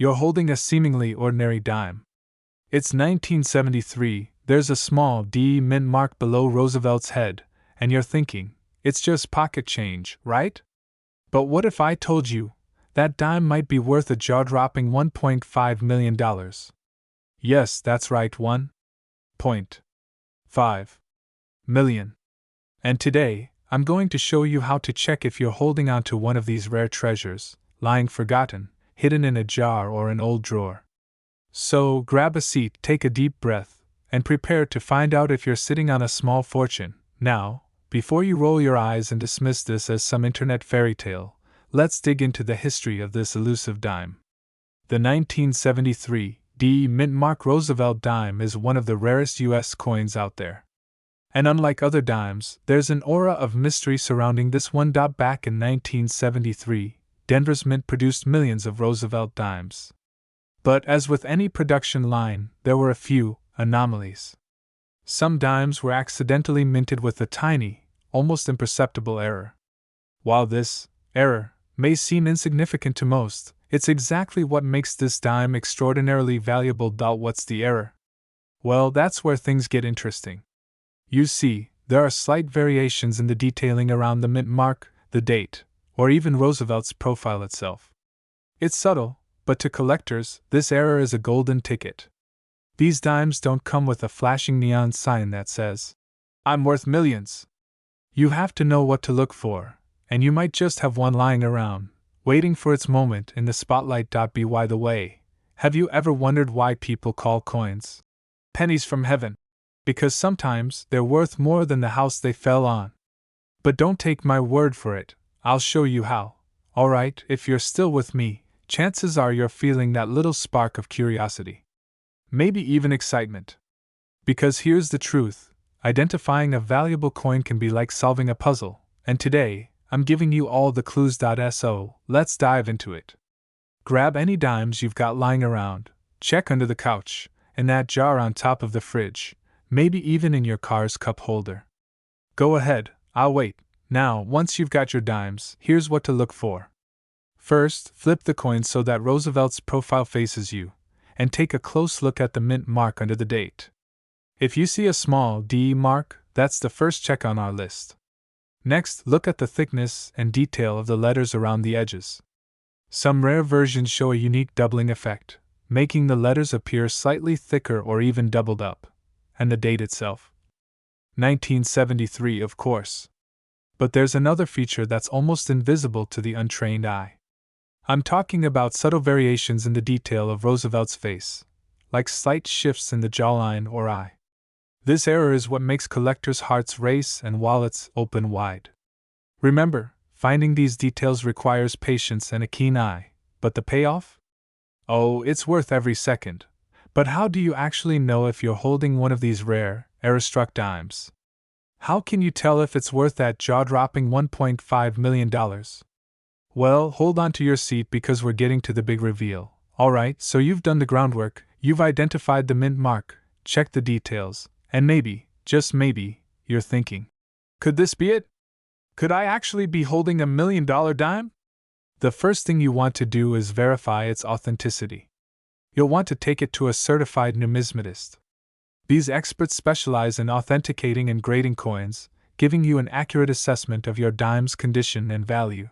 You're holding a seemingly ordinary dime. It's 1973, there's a small D mint mark below Roosevelt's head, and you're thinking, it's just pocket change, right? But what if I told you that dime might be worth a jaw-dropping $1.5 million? Yes, that's right, $1.5 million. And today, I'm going to show you how to check if you're holding on to one of these rare treasures, lying forgotten, hidden in a jar or an old drawer. So, grab a seat, take a deep breath, and prepare to find out if you're sitting on a small fortune. Now, before you roll your eyes and dismiss this as some internet fairy tale, let's dig into the history of this elusive dime. The 1973 D mint mark Roosevelt dime is one of the rarest U.S. coins out there. And unlike other dimes, there's an aura of mystery surrounding this one. Back in 1973, Denver's Mint produced millions of Roosevelt dimes. But as with any production line, there were a few anomalies. Some dimes were accidentally minted with a tiny, almost imperceptible error. While this error may seem insignificant to most, it's exactly what makes this dime extraordinarily valuable. What's the error? Well, that's where things get interesting. You see, there are slight variations in the detailing around the mint mark, the date, or even Roosevelt's profile itself. It's subtle, but to collectors, this error is a golden ticket. These dimes don't come with a flashing neon sign that says, "I'm worth millions." You have to know what to look for, and you might just have one lying around, waiting for its moment in the spotlight. By the way, have you ever wondered why people call coins pennies from heaven? Because sometimes they're worth more than the house they fell on. But don't take my word for it, I'll show you how. Alright, if you're still with me, chances are you're feeling that little spark of curiosity. Maybe even excitement. Because here's the truth, identifying a valuable coin can be like solving a puzzle, and today, I'm giving you all the clues. So, let's dive into it. Grab any dimes you've got lying around, check under the couch, in that jar on top of the fridge, maybe even in your car's cup holder. Go ahead, I'll wait. Now, once you've got your dimes, here's what to look for. First, flip the coin so that Roosevelt's profile faces you, and take a close look at the mint mark under the date. If you see a small D mark, that's the first check on our list. Next, look at the thickness and detail of the letters around the edges. Some rare versions show a unique doubling effect, making the letters appear slightly thicker or even doubled up. And the date itself? 1973, of course. But there's another feature that's almost invisible to the untrained eye. I'm talking about subtle variations in the detail of Roosevelt's face, like slight shifts in the jawline or eye. This error is what makes collectors' hearts race and wallets open wide. Remember, finding these details requires patience and a keen eye, but the payoff? Oh, it's worth every second. But how do you actually know if you're holding one of these rare, error-struck dimes? How can you tell if it's worth that jaw-dropping $1.5 million? Well, hold on to your seat because we're getting to the big reveal. Alright, so you've done the groundwork, you've identified the mint mark, checked the details, and maybe, just maybe, you're thinking, could this be it? Could I actually be holding $1 million dime? The first thing you want to do is verify its authenticity. You'll want to take it to a certified numismatist. These experts specialize in authenticating and grading coins, giving you an accurate assessment of your dime's condition and value.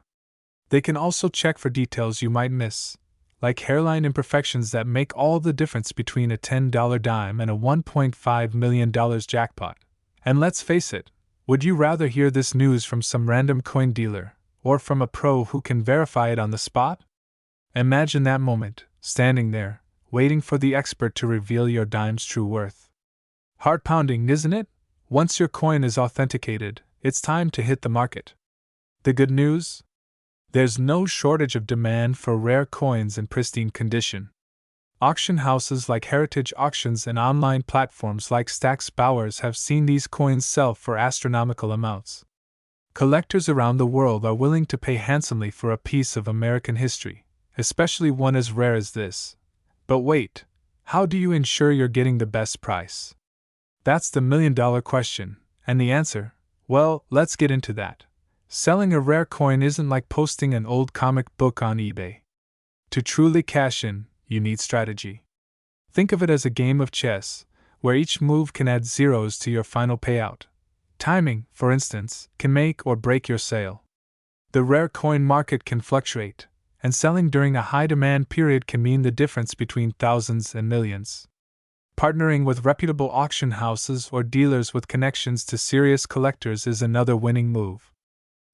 They can also check for details you might miss, like hairline imperfections that make all the difference between a $10 dime and a $1.5 million jackpot. And let's face it, would you rather hear this news from some random coin dealer, or from a pro who can verify it on the spot? Imagine that moment, standing there, waiting for the expert to reveal your dime's true worth. Heart-pounding, isn't it? Once your coin is authenticated, it's time to hit the market. The good news? There's no shortage of demand for rare coins in pristine condition. Auction houses like Heritage Auctions and online platforms like Stack's Bowers have seen these coins sell for astronomical amounts. Collectors around the world are willing to pay handsomely for a piece of American history, especially one as rare as this. But wait, how do you ensure you're getting the best price? That's the million-dollar question, and the answer, well, let's get into that. Selling a rare coin isn't like posting an old comic book on eBay. To truly cash in, you need strategy. Think of it as a game of chess, where each move can add zeros to your final payout. Timing, for instance, can make or break your sale. The rare coin market can fluctuate, and selling during a high demand period can mean the difference between thousands and millions. Partnering with reputable auction houses or dealers with connections to serious collectors is another winning move.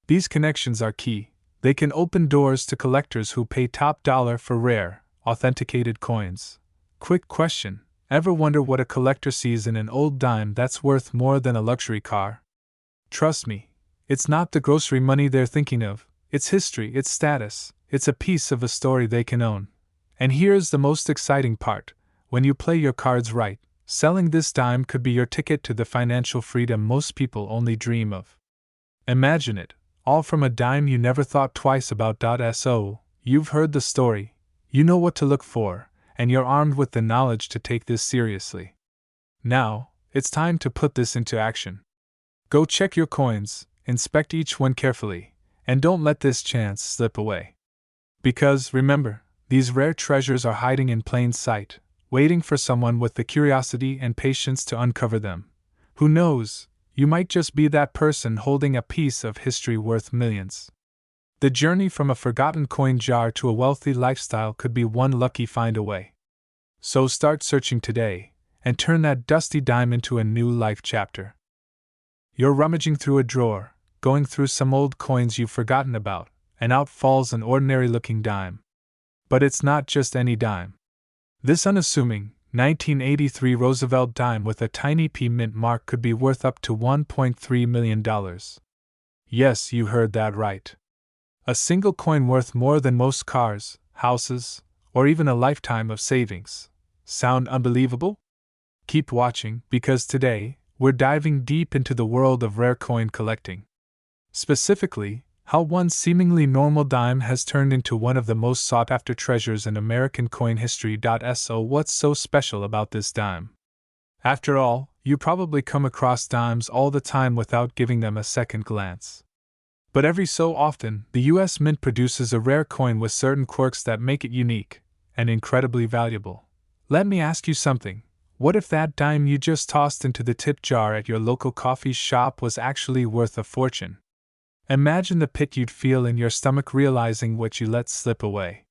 These connections are key. They can open doors to collectors who pay top dollar for rare, authenticated coins. Quick question: ever wonder what a collector sees in an old dime that's worth more than a luxury car? Trust me, it's not the grocery money they're thinking of. It's history, it's status, it's a piece of a story they can own. And here's the most exciting part: when you play your cards right, selling this dime could be your ticket to the financial freedom most people only dream of. Imagine it, all from a dime you never thought twice about. So, you've heard the story, you know what to look for, and you're armed with the knowledge to take this seriously. Now, it's time to put this into action. Go check your coins, inspect each one carefully, and don't let this chance slip away. Because, remember, these rare treasures are hiding in plain sight, waiting for someone with the curiosity and patience to uncover them. Who knows, you might just be that person holding a piece of history worth millions. The journey from a forgotten coin jar to a wealthy lifestyle could be one lucky find away. So start searching today, and turn that dusty dime into a new life chapter. You're rummaging through a drawer, going through some old coins you've forgotten about, and out falls an ordinary-looking dime. But it's not just any dime. This unassuming, 1983 Roosevelt dime with a tiny P mint mark could be worth up to $1.3 million. Yes, you heard that right. A single coin worth more than most cars, houses, or even a lifetime of savings. Sound unbelievable? Keep watching, because today, we're diving deep into the world of rare coin collecting. Specifically, how one seemingly normal dime has turned into one of the most sought-after treasures in American coin history. So what's so special about this dime? After all, you probably come across dimes all the time without giving them a second glance. But every so often, the US Mint produces a rare coin with certain quirks that make it unique and incredibly valuable. Let me ask you something. What if that dime you just tossed into the tip jar at your local coffee shop was actually worth a fortune? Imagine the pit you'd feel in your stomach realizing what you let slip away.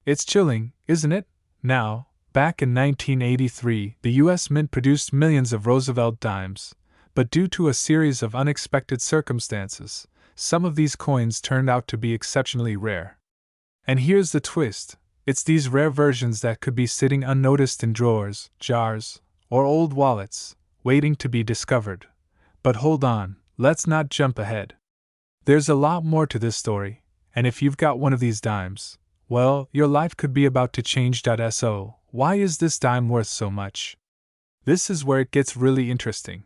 It's chilling, isn't it? Now, back in 1983, the US Mint produced millions of Roosevelt dimes, but due to a series of unexpected circumstances, some of these coins turned out to be exceptionally rare. And here's the twist: it's these rare versions that could be sitting unnoticed in drawers, jars, or old wallets, waiting to be discovered. But hold on, let's not jump ahead. There's a lot more to this story, and if you've got one of these dimes, well, your life could be about to change. So, why is this dime worth so much? This is where it gets really interesting.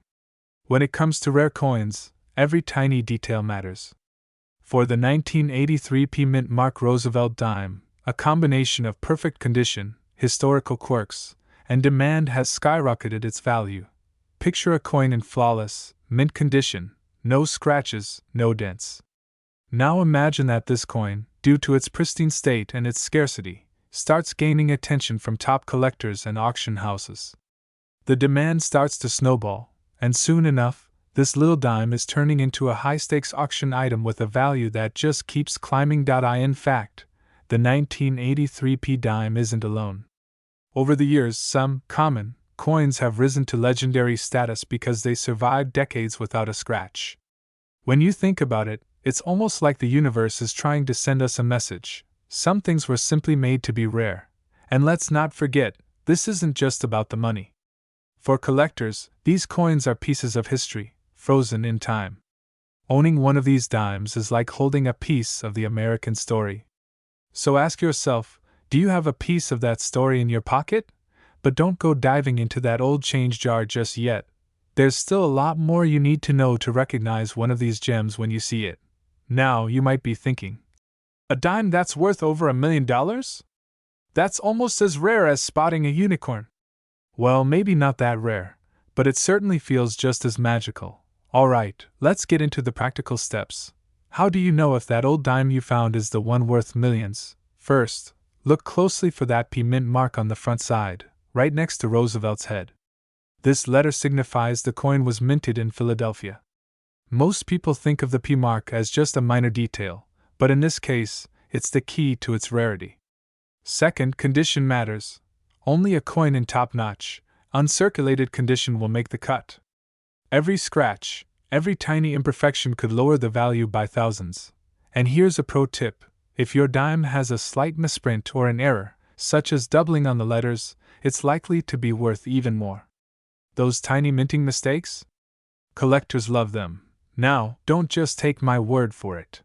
When it comes to rare coins, every tiny detail matters. For the 1983 P mint mark Roosevelt dime, a combination of perfect condition, historical quirks, and demand has skyrocketed its value. Picture a coin in flawless, mint condition, no scratches, no dents. Now imagine that this coin, due to its pristine state and its scarcity, starts gaining attention from top collectors and auction houses. The demand starts to snowball, and soon enough, this little dime is turning into a high-stakes auction item with a value that just keeps climbing. In fact, the 1983 P dime isn't alone. Over the years, some common coins have risen to legendary status because they survived decades without a scratch. When you think about it, it's almost like the universe is trying to send us a message. Some things were simply made to be rare. And let's not forget, this isn't just about the money. For collectors, these coins are pieces of history, frozen in time. Owning one of these dimes is like holding a piece of the American story. So ask yourself, do you have a piece of that story in your pocket? But don't go diving into that old change jar just yet. There's still a lot more you need to know to recognize one of these gems when you see it. Now you might be thinking, a dime that's worth over $1 million? That's almost as rare as spotting a unicorn. Well, maybe not that rare, but it certainly feels just as magical. Alright, let's get into the practical steps. How do you know if that old dime you found is the one worth millions? First, Look closely for that P mint mark on the front side, right next to Roosevelt's head. This letter signifies the coin was minted in Philadelphia. Most people think of the P mark as just a minor detail, but in this case, it's the key to its rarity. Second, condition matters. Only a coin in top-notch, uncirculated condition will make the cut. Every scratch, every tiny imperfection could lower the value by thousands. And here's a pro tip: if your dime has a slight misprint or an error, such as doubling on the letters, it's likely to be worth even more. Those tiny minting mistakes? Collectors love them. Now, don't just take my word for it.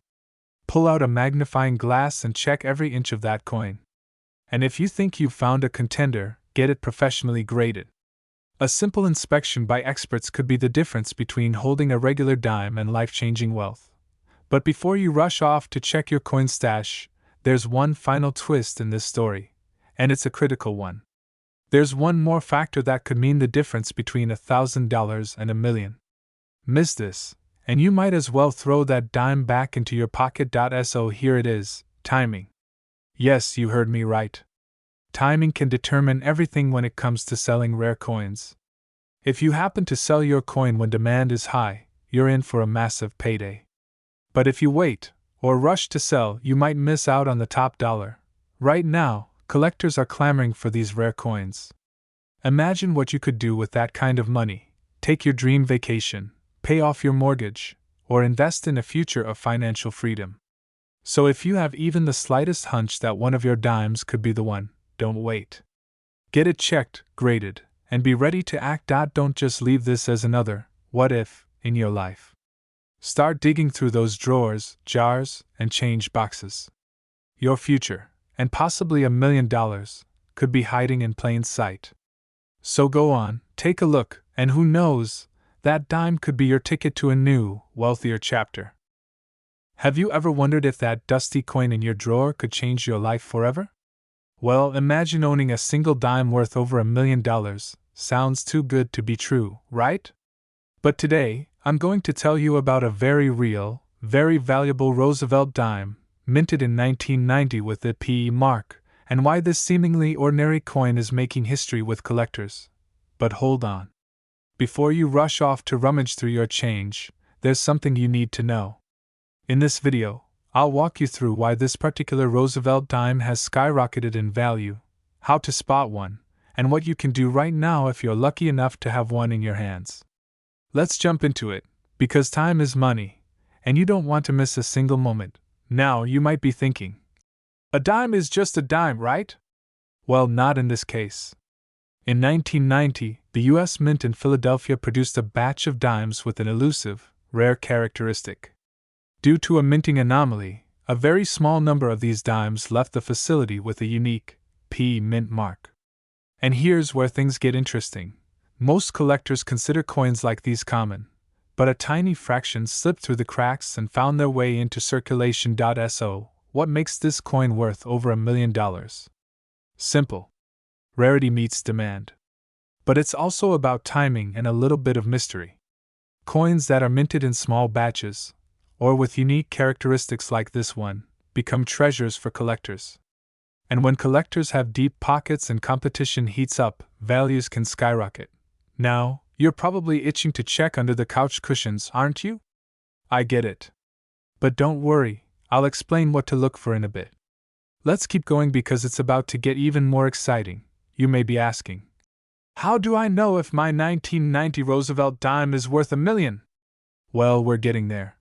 Pull out a magnifying glass and check every inch of that coin. And if you think you've found a contender, get it professionally graded. A simple inspection by experts could be the difference between holding a regular dime and life-changing wealth. But before you rush off to check your coin stash, there's one final twist in this story, and it's a critical one. There's one more factor that could mean the difference between $1,000 and $1 million. Miss this, and you might as well throw that dime back into your pocket. So here it is: timing. Yes, you heard me right. Timing can determine everything when it comes to selling rare coins. If you happen to sell your coin when demand is high, you're in for a massive payday. But if you wait, or rush to sell, you might miss out on the top dollar. Right now, collectors are clamoring for these rare coins. Imagine what you could do with that kind of money: take your dream vacation, pay off your mortgage, or invest in a future of financial freedom. So if you have even the slightest hunch that one of your dimes could be the one, don't wait. Get it checked, graded, and be ready to act. Don't just leave this as another what if in your life. Start digging through those drawers, jars, and change boxes. Your future, and possibly $1 million, could be hiding in plain sight. So go on, take a look, and who knows, that dime could be your ticket to a new, wealthier chapter. Have you ever wondered if that dusty coin in your drawer could change your life forever? Well, imagine owning a single dime worth over $1 million. Sounds too good to be true, right? But today, I'm going to tell you about a very real, very valuable Roosevelt dime, minted in 1990 with the P mark, and why this seemingly ordinary coin is making history with collectors. But hold on. Before you rush off to rummage through your change, there's something you need to know. In this video, I'll walk you through why this particular Roosevelt dime has skyrocketed in value, how to spot one, and what you can do right now if you're lucky enough to have one in your hands. Let's jump into it, because time is money, and you don't want to miss a single moment. Now, you might be thinking, a dime is just a dime, right? Well, not in this case. In 1990, the U.S. Mint in Philadelphia produced a batch of dimes with an elusive, rare characteristic. Due to a minting anomaly, a very small number of these dimes left the facility with a unique P mint mark. And here's where things get interesting. Most collectors consider coins like these common, but a tiny fraction slipped through the cracks and found their way into circulation. So, what makes this coin worth over $1 million? Simple. Rarity meets demand. But it's also about timing and a little bit of mystery. Coins that are minted in small batches, or with unique characteristics like this one, become treasures for collectors. And when collectors have deep pockets and competition heats up, values can skyrocket. Now, you're probably itching to check under the couch cushions, aren't you? I get it. But don't worry, I'll explain what to look for in a bit. Let's keep going because it's about to get even more exciting. You may be asking, how do I know if my 1990 Roosevelt dime is worth $1 million? Well, we're getting there.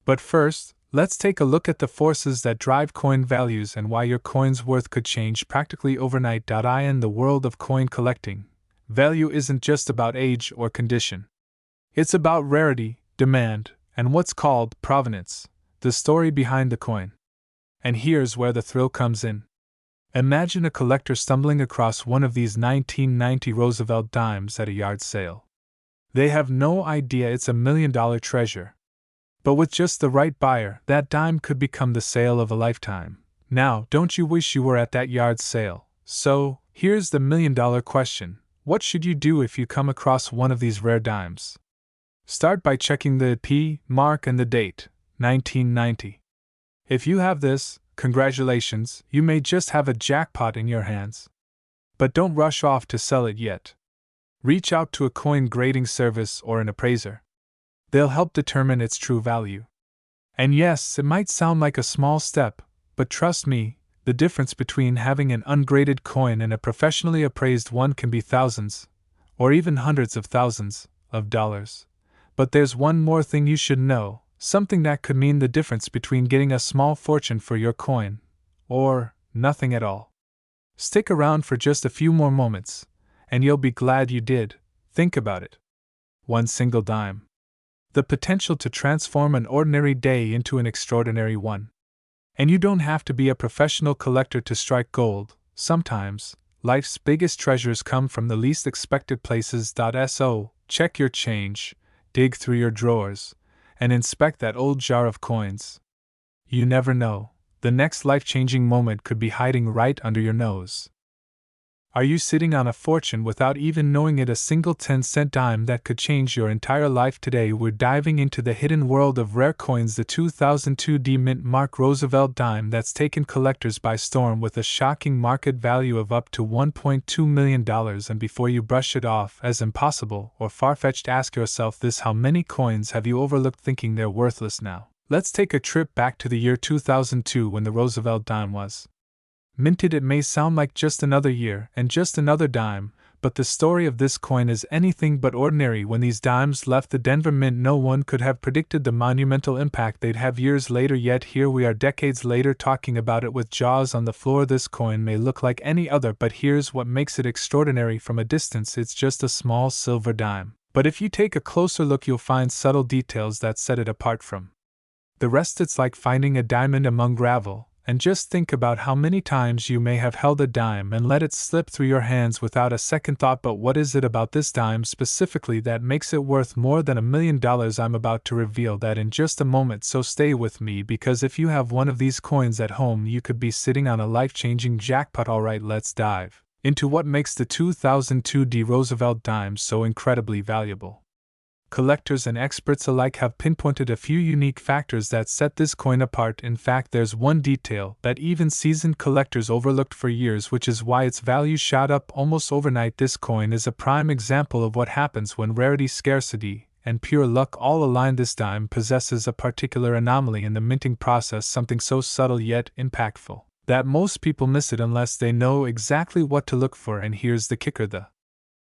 But first, let's take a look at the forces that drive coin values and why your coin's worth could change practically overnight. In the world of coin collecting, value isn't just about age or condition. It's about rarity, demand, and what's called provenance, the story behind the coin. And here's where the thrill comes in. Imagine a collector stumbling across one of these 1990 Roosevelt dimes at a yard sale. They have no idea it's $1 million treasure. But with just the right buyer, that dime could become the sale of a lifetime. Now, don't you wish you were at that yard sale? So, here's the $1 million question. What should you do if you come across one of these rare dimes? Start by checking the P mark and the date, 1990. If you have this, Congratulations, you may just have a jackpot in your hands. But don't rush off to sell it yet. Reach out to a coin grading service or an appraiser. They'll help determine its true value. And yes, it might sound like a small step, but trust me, the difference between having an ungraded coin and a professionally appraised one can be thousands, or even hundreds of thousands, of dollars. But there's one more thing you should know, something that could mean the difference between getting a small fortune for your coin, or nothing at all. Stick around for just a few more moments, and you'll be glad you did. Think about it. One single dime. The potential to transform an ordinary day into an extraordinary one. And you don't have to be a professional collector to strike gold. Sometimes, life's biggest treasures come from the least expected places. So, check your change, dig through your drawers, and inspect that old jar of coins. You never know, the next life-changing moment could be hiding right under your nose. Are you sitting on a fortune without even knowing it? A single 10-cent dime that could change your entire life? Today we're diving into the hidden world of rare coins, the 2002 D-Mint Mark Roosevelt dime that's taken collectors by storm with a shocking market value of up to $1.2 million. And before you brush it off as impossible or far-fetched, ask yourself this: how many coins have you overlooked thinking they're worthless now? Let's take a trip back to the year 2002 when the Roosevelt dime was minted. It may sound like just another year and just another dime, but the story of this coin is anything but ordinary. When these dimes left the Denver Mint, no one could have predicted the monumental impact they'd have years later, yet here we are decades later talking about it with jaws on the floor. This coin may look like any other, but here's what makes it extraordinary. From a distance, it's just a small silver dime. But if you take a closer look, you'll find subtle details that set it apart from the rest. It's like finding a diamond among gravel. And just think about how many times you may have held a dime and let it slip through your hands without a second thought. But what is it about this dime specifically that makes it worth more than $1 million? I'm about to reveal that in just a moment, so stay with me, because if you have one of these coins at home, you could be sitting on a life-changing jackpot. Alright, let's dive into what makes the 2002 D Roosevelt dime so incredibly valuable. Collectors and experts alike have pinpointed a few unique factors that set this coin apart. In fact, there's one detail that even seasoned collectors overlooked for years, which is why its value shot up almost overnight. This coin is a prime example of what happens when rarity, scarcity, and pure luck all align. This dime possesses a particular anomaly in the minting process, something so subtle yet impactful that most people miss it unless they know exactly what to look for. And here's the kicker: the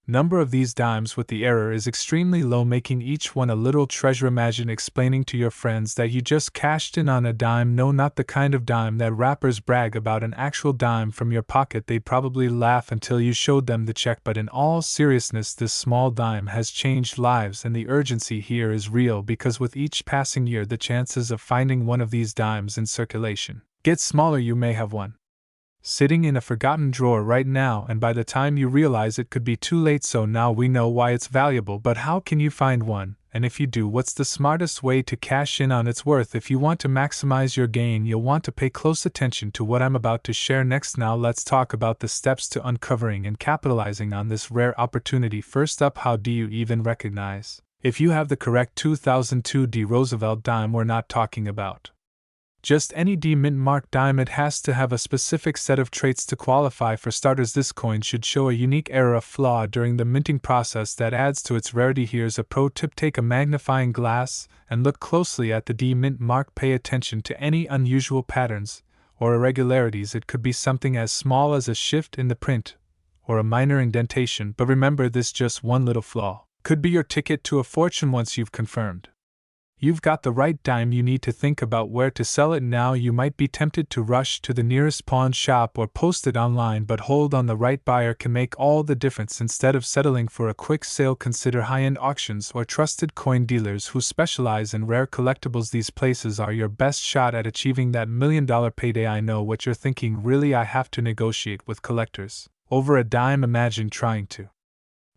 number of these dimes with the error is extremely low, making each one a little treasure. Imagine explaining to your friends that you just cashed in on a dime. No, not the kind of dime that rappers brag about, an actual dime from your pocket. They'd probably laugh until you showed them the check. But in all seriousness, this small dime has changed lives, and the urgency here is real, because with each passing year the chances of finding one of these dimes in circulation get smaller. You may have one sitting in a forgotten drawer right now, and by the time you realize it could be too late. So now we know why it's valuable, but how can you find one? And if you do, what's the smartest way to cash in on its worth? If you want to maximize your gain, you'll want to pay close attention to what I'm about to share next. Now let's talk about the steps to uncovering and capitalizing on this rare opportunity. First up, how do you even recognize if you have the correct 2002 D Roosevelt dime? We're not talking about just any D-Mint Mark dime. It has to have a specific set of traits to qualify. For starters, this coin should show a unique error, a flaw during the minting process that adds to its rarity. Here's a pro tip: take a magnifying glass and look closely at the D-Mint Mark. Pay attention to any unusual patterns or irregularities. It could be something as small as a shift in the print or a minor indentation, but remember, this just one little flaw could be your ticket to a fortune. Once you've confirmed you've got the right dime, you need to think about where to sell it. Now you might be tempted to rush to the nearest pawn shop or post it online, but hold on, the right buyer can make all the difference. Instead of settling for a quick sale, consider high-end auctions or trusted coin dealers who specialize in rare collectibles. These places are your best shot at achieving that $1 million payday. I know what you're thinking: really, I have to negotiate with collectors over a dime? Imagine trying to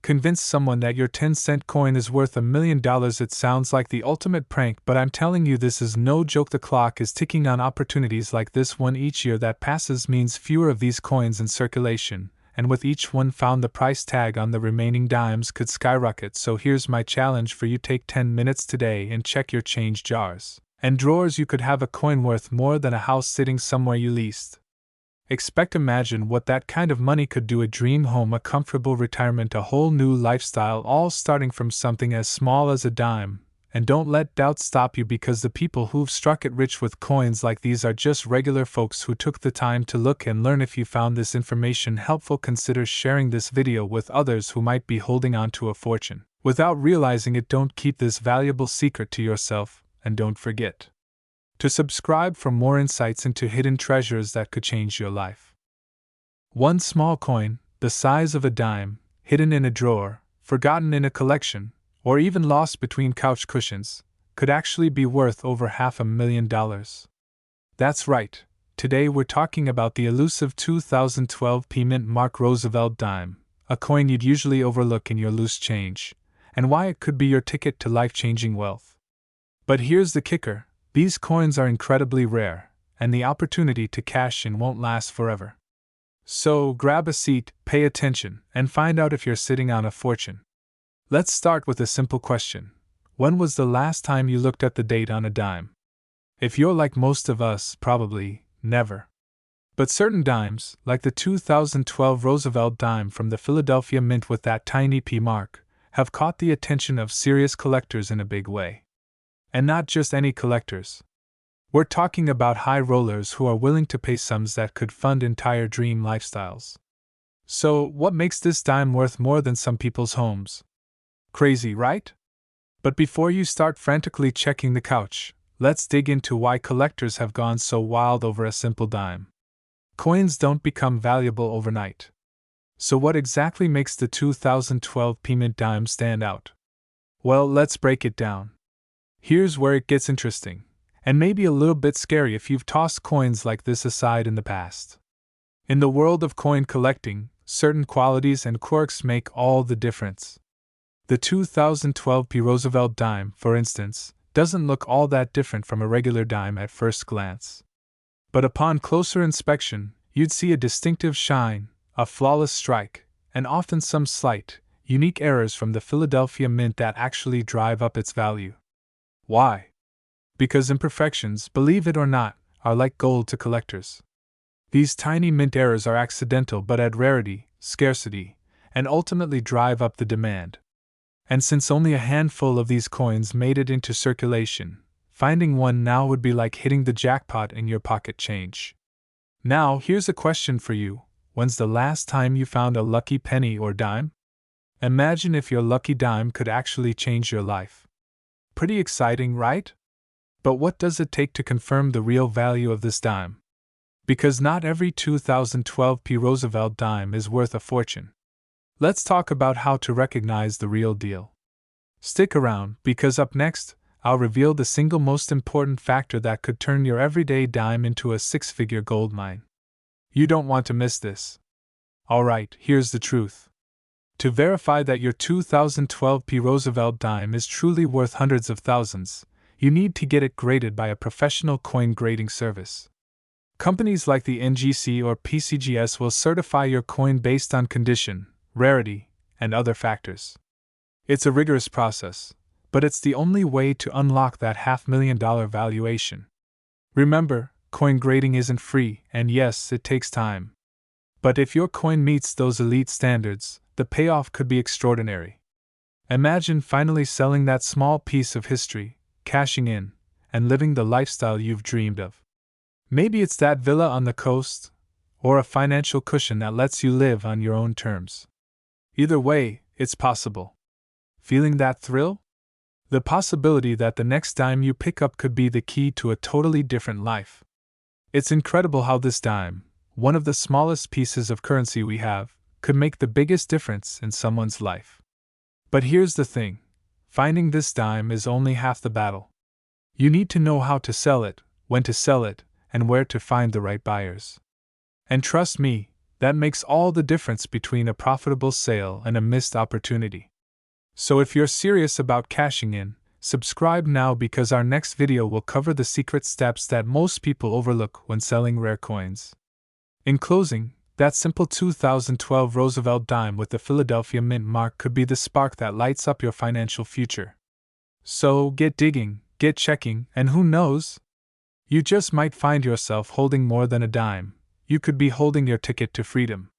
convince someone that your 10-cent coin is worth $1 million. It sounds like the ultimate prank, but I'm telling you, this is no joke. The clock is ticking on opportunities like this one. Each year that passes means fewer of these coins in circulation, and with each one found, the price tag on the remaining dimes could skyrocket. So here's my challenge for you: take 10 minutes today and check your change jars. And drawers, you could have a coin worth more than a house sitting somewhere you leased. Imagine what that kind of money could do: a dream home, a comfortable retirement, a whole new lifestyle, all starting from something as small as a dime. And don't let doubt stop you, because the people who've struck it rich with coins like these are just regular folks who took the time to look and learn. If you found this information helpful, consider sharing this video with others who might be holding on to a fortune without realizing it. Don't keep this valuable secret to yourself, and don't forget to subscribe for more insights into hidden treasures that could change your life. One small coin, the size of a dime, hidden in a drawer, forgotten in a collection, or even lost between couch cushions, could actually be worth over $500,000. That's right, today we're talking about the elusive 2012 Mint Mark Roosevelt dime, a coin you'd usually overlook in your loose change, and why it could be your ticket to life-changing wealth. But here's the kicker: these coins are incredibly rare, and the opportunity to cash in won't last forever. So grab a seat, pay attention, and find out if you're sitting on a fortune. Let's start with a simple question. When was the last time you looked at the date on a dime? If you're like most of us, probably never. But certain dimes, like the 2012 Roosevelt dime from the Philadelphia Mint with that tiny P mark, have caught the attention of serious collectors in a big way. And not just any collectors. We're talking about high rollers who are willing to pay sums that could fund entire dream lifestyles. So, what makes this dime worth more than some people's homes? Crazy, right? But before you start frantically checking the couch, let's dig into why collectors have gone so wild over a simple dime. Coins don't become valuable overnight. So what exactly makes the 2012 Mint dime stand out? Well, let's break it down. Here's where it gets interesting, and maybe a little bit scary if you've tossed coins like this aside in the past. In the world of coin collecting, certain qualities and quirks make all the difference. The 2012 Roosevelt dime, for instance, doesn't look all that different from a regular dime at first glance. But upon closer inspection, you'd see a distinctive shine, a flawless strike, and often some slight, unique errors from the Philadelphia Mint that actually drive up its value. Why? Because imperfections, believe it or not, are like gold to collectors. These tiny mint errors are accidental but add rarity, scarcity, and ultimately drive up the demand. And since only a handful of these coins made it into circulation, finding one now would be like hitting the jackpot in your pocket change. Now, here's a question for you: when's the last time you found a lucky penny or dime? Imagine if your lucky dime could actually change your life. Pretty exciting, right? But what does it take to confirm the real value of this dime? Because not every 2012 Roosevelt dime is worth a fortune. Let's talk about how to recognize the real deal. Stick around, because up next, I'll reveal the single most important factor that could turn your everyday dime into a six-figure gold mine. You don't want to miss this. Alright, here's the truth. To verify that your 2012 Roosevelt dime is truly worth hundreds of thousands, you need to get it graded by a professional coin grading service. Companies like the NGC or PCGS will certify your coin based on condition, rarity, and other factors. It's a rigorous process, but it's the only way to unlock that $500,000 valuation. Remember, coin grading isn't free, and yes, it takes time. But if your coin meets those elite standards, the payoff could be extraordinary. Imagine finally selling that small piece of history, cashing in, and living the lifestyle you've dreamed of. Maybe it's that villa on the coast, or a financial cushion that lets you live on your own terms. Either way, it's possible. Feeling that thrill? The possibility that the next dime you pick up could be the key to a totally different life. It's incredible how this dime, one of the smallest pieces of currency we have, could make the biggest difference in someone's life. But here's the thing: finding this dime is only half the battle. You need to know how to sell it, when to sell it, and where to find the right buyers. And trust me, that makes all the difference between a profitable sale and a missed opportunity. So if you're serious about cashing in, subscribe now, because our next video will cover the secret steps that most people overlook when selling rare coins. In closing, that simple 2012 Roosevelt dime with the Philadelphia Mint mark could be the spark that lights up your financial future. So get digging, Get checking, and who knows? You just might find yourself holding more than a dime. You could be holding your ticket to freedom.